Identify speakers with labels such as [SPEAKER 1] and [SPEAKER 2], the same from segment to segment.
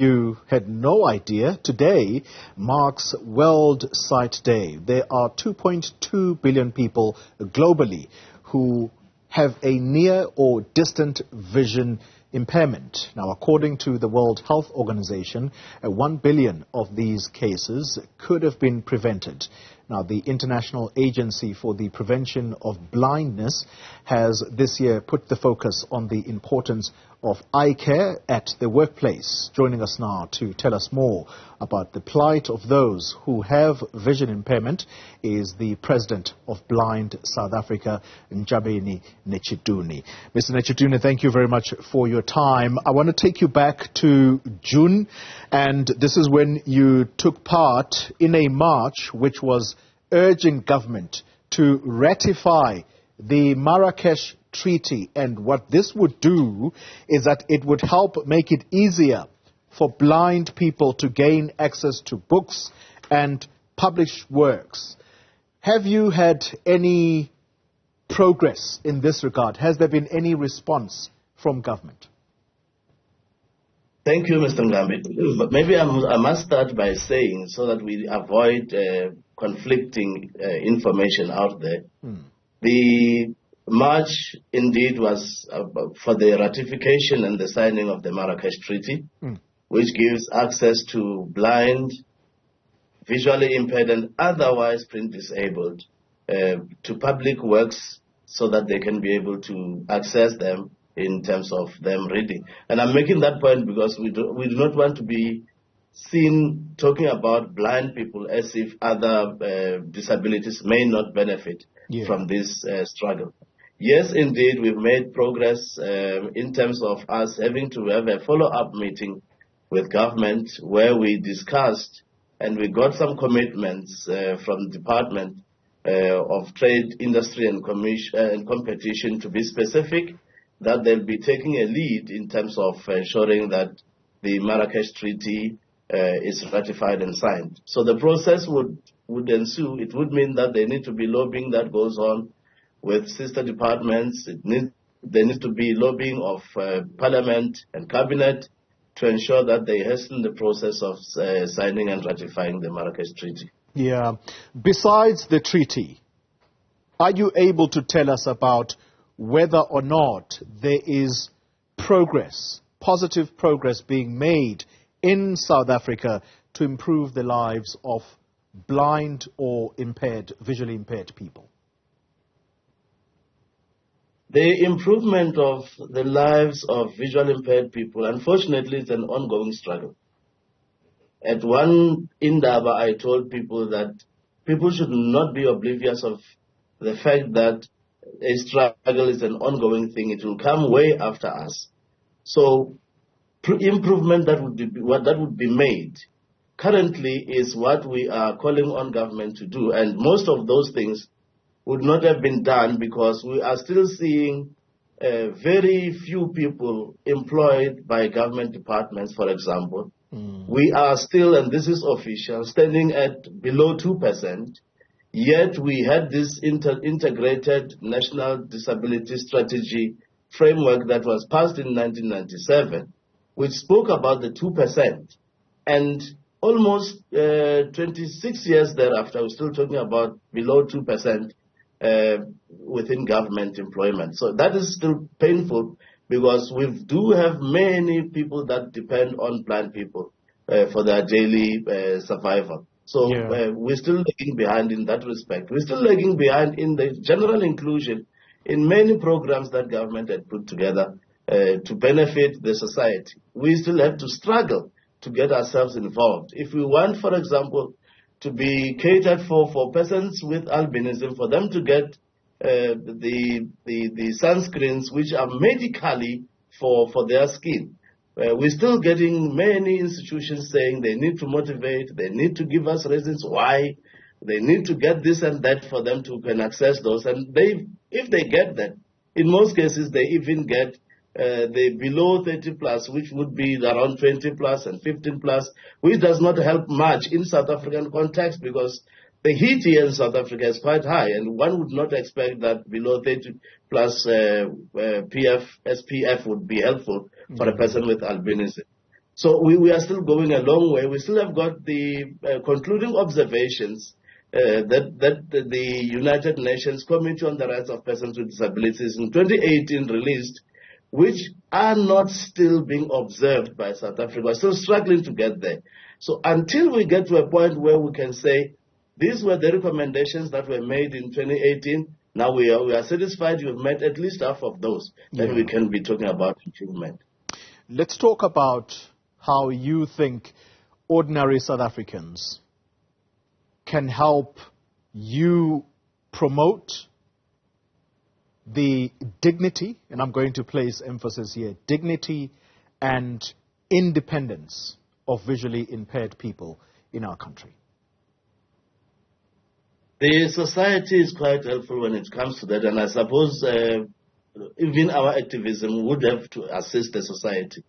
[SPEAKER 1] You had no idea, today marks World Sight Day. There are 2.2 billion people globally who have a near or distant vision impairment. Now, according to the World Health Organization, 1 billion of these cases could have been prevented. Now, the International Agency for the Prevention of Blindness has this year put the focus on the importance of eye care at the workplace. Joining us now to tell us more about the plight of those who have vision impairment is the President of Blind South Africa, Ntshavheni Netshituni. Mr. Netshituni, thank you very much for your time. I want to take you back to June, and this is when you took part in a march which was urging government to ratify the Marrakesh Treaty. And what this would do is that it would help make it easier for blind people to gain access to books and published works. Have you had any progress in this regard? Has there been any response from government?
[SPEAKER 2] Thank you, Mr. Ngambi. But maybe I must start by saying, so that we avoid conflicting information out there, the march indeed was for the ratification and the signing of the Marrakesh Treaty, which gives access to blind, visually impaired and otherwise print disabled to public works so that they can be able to access them in terms of them reading. And I'm making that point because we do not want to be seen talking about blind people as if other disabilities may not benefit from this struggle. Yes, indeed, we've made progress in terms of us having to have a follow-up meeting with government where we discussed and we got some commitments from the Department of Trade, Industry and Competition, to be specific, that they'll be taking a lead in terms of ensuring that the Marrakesh Treaty is ratified and signed. So the process would ensue. It would mean that there need to be lobbying that goes on with sister departments. There needs to be lobbying of Parliament and Cabinet to ensure that they hasten the process of signing and ratifying the Marrakesh Treaty.
[SPEAKER 1] Yeah. Besides the treaty, are you able to tell us about whether or not there is progress, positive progress being made in South Africa to improve the lives of blind or impaired, visually impaired people?
[SPEAKER 2] The improvement of the lives of visually impaired people, unfortunately, is an ongoing struggle. At one Indaba, I told people that people should not be oblivious of the fact that a struggle is an ongoing thing. It will come way after us. So improvement that would be made currently is what we are calling on government to do. And most of those things would not have been done because we are still seeing very few people employed by government departments, for example. We are still, and this is official, standing at below 2%. Yet we had this integrated national disability strategy framework that was passed in 1997, which spoke about the 2%. And almost 26 years thereafter, we're still talking about below 2% within government employment. So that is still painful because we do have many people that depend on blind people for their daily survival. So we're still lagging behind in that respect. We're still lagging behind in the general inclusion in many programs that government had put together to benefit the society. We still have to struggle to get ourselves involved. If we want, for example, to be catered for persons with albinism, for them to get the sunscreens which are medically for their skin. We're still getting many institutions saying they need to motivate, they need to give us reasons why, they need to get this and that for them to can access those. And if they get that, in most cases they even get the below 30 plus, which would be around 20 plus and 15 plus, which does not help much in South African context because the heat here in South Africa is quite high, and one would not expect that below 30 plus SPF would be helpful for a person with albinism. So we are still going a long way. We still have got the concluding observations that the United Nations Committee on the Rights of Persons with Disabilities in 2018 released, which are not still being observed by South Africa. We're still struggling to get there. So until we get to a point where we can say, these were the recommendations that were made in 2018, now we are satisfied you've met at least half of those, then we can be talking about improvement.
[SPEAKER 1] Let's talk about how you think ordinary South Africans can help you promote the dignity, and I'm going to place emphasis here, dignity and independence of visually impaired people in our country.
[SPEAKER 2] The society is quite helpful when it comes to that, and I suppose even our activism would have to assist the society.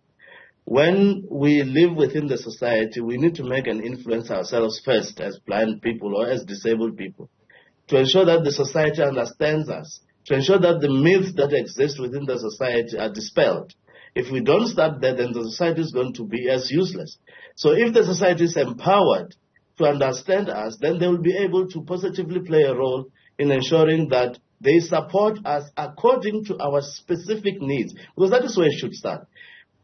[SPEAKER 2] When we live within the society, we need to make an influence ourselves first as blind people or as disabled people, to ensure that the society understands us, to ensure that the myths that exist within the society are dispelled. If we don't start there, then the society is going to be as useless. So if the society is empowered to understand us, then they will be able to positively play a role in ensuring that they support us according to our specific needs, because that is where it should start.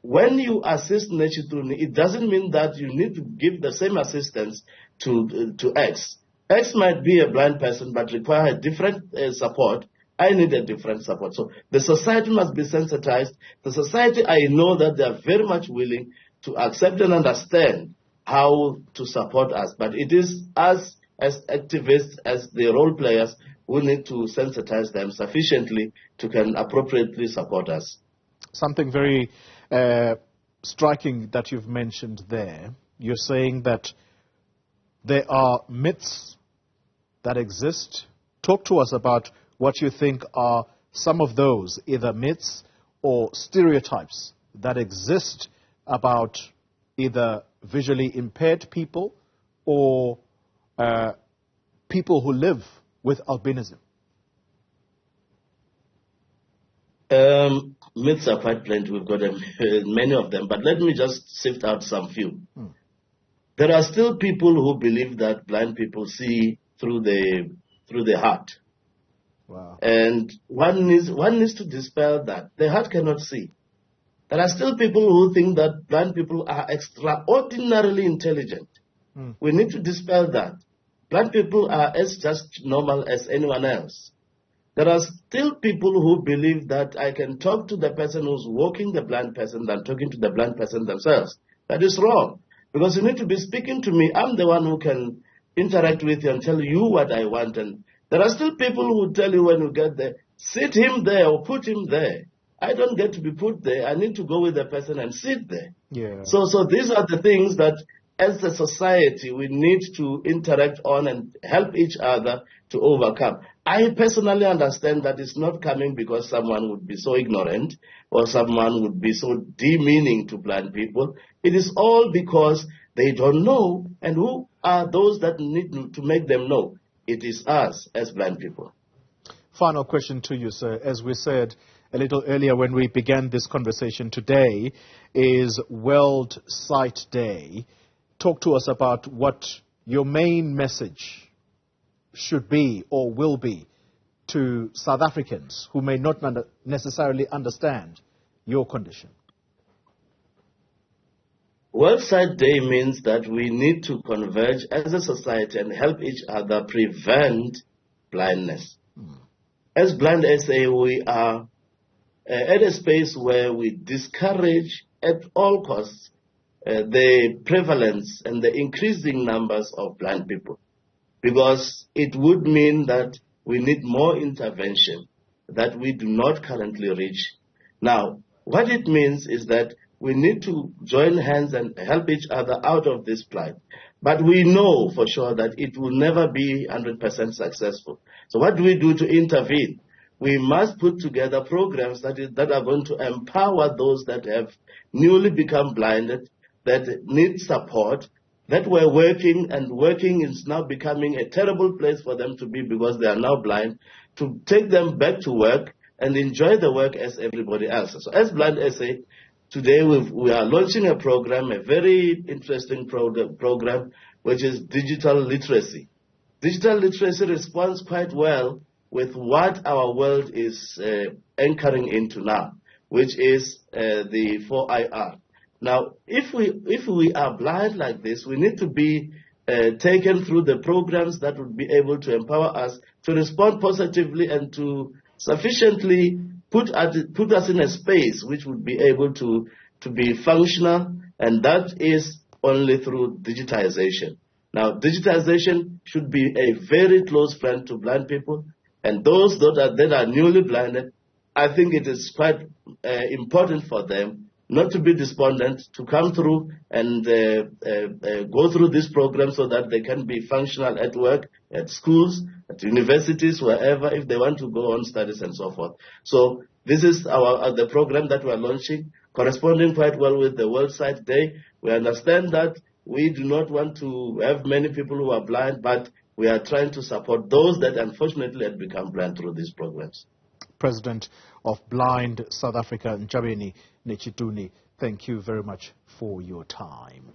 [SPEAKER 2] When you assist Netshituni, it doesn't mean that you need to give the same assistance to X. X might be a blind person but require a different support. I need a different support. So the society must be sensitized. The society, I know that they are very much willing to accept and understand how to support us. But it is us as activists, as the role players, who need to sensitize them sufficiently to can appropriately support us.
[SPEAKER 1] Something very striking that you've mentioned there. You're saying that there are myths that exist. Talk to us about what you think are some of those, either myths or stereotypes that exist about either visually impaired people or people who live with albinism.
[SPEAKER 2] Myths are quite plenty. We've got many of them, but let me just sift out some few. There are still people who believe that blind people see through the heart.
[SPEAKER 1] Wow.
[SPEAKER 2] And one needs to dispel that. The heart cannot see. There are still people who think that blind people are extraordinarily intelligent. We need to dispel that. Blind people are as just normal as anyone else. There are still people who believe that I can talk to the person who's walking the blind person than talking to the blind person themselves. That is wrong. Because you need to be speaking to me. I'm the one who can interact with you and tell you what I want. And there are still people who tell you when you get there, sit him there or put him there. I don't get to be put there. I need to go with the person and sit there.
[SPEAKER 1] Yeah.
[SPEAKER 2] So these are the things that as a society we need to interact on and help each other to overcome. I personally understand that it's not coming because someone would be so ignorant or someone would be so demeaning to blind people. It is all because they don't know, and who are those that need to make them know? It is us as blind people.
[SPEAKER 1] Final question to you, sir. As we said a little earlier when we began this conversation, today is World Sight Day. Talk to us about what your main message should be or will be to South Africans who may not necessarily understand your condition.
[SPEAKER 2] World Sight Day means that we need to converge as a society and help each other prevent blindness. As Blind SA, we are at a space where we discourage at all costs the prevalence and the increasing numbers of blind people, because it would mean that we need more intervention that we do not currently reach. Now, what it means is that we need to join hands and help each other out of this plight. But we know for sure that it will never be 100% successful. So what do we do to intervene? We must put together programs that are going to empower those that have newly become blinded, that need support, that were working, and working is now becoming a terrible place for them to be because they are now blind, to take them back to work and enjoy the work as everybody else. So as Blind SA, today we are launching a program, a very interesting program, which is digital literacy. Digital literacy responds quite well with what our world is anchoring into now, which is the 4IR. Now, if we are blind like this, we need to be taken through the programs that would be able to empower us to respond positively and to sufficiently put us in a space which would be able to be functional, and that is only through digitization. Now, digitization should be a very close friend to blind people, and those that are newly blinded, I think it is quite important for them not to be despondent, to come through and go through this program so that they can be functional at work, at schools, at universities, wherever, if they want to go on studies and so forth. So this is the program that we are launching, corresponding quite well with the World Sight Day. We understand that we do not want to have many people who are blind, but we are trying to support those that unfortunately have become blind through these programs.
[SPEAKER 1] President of Blind South Africa, Ntshavheni Netshituni, thank you very much for your time.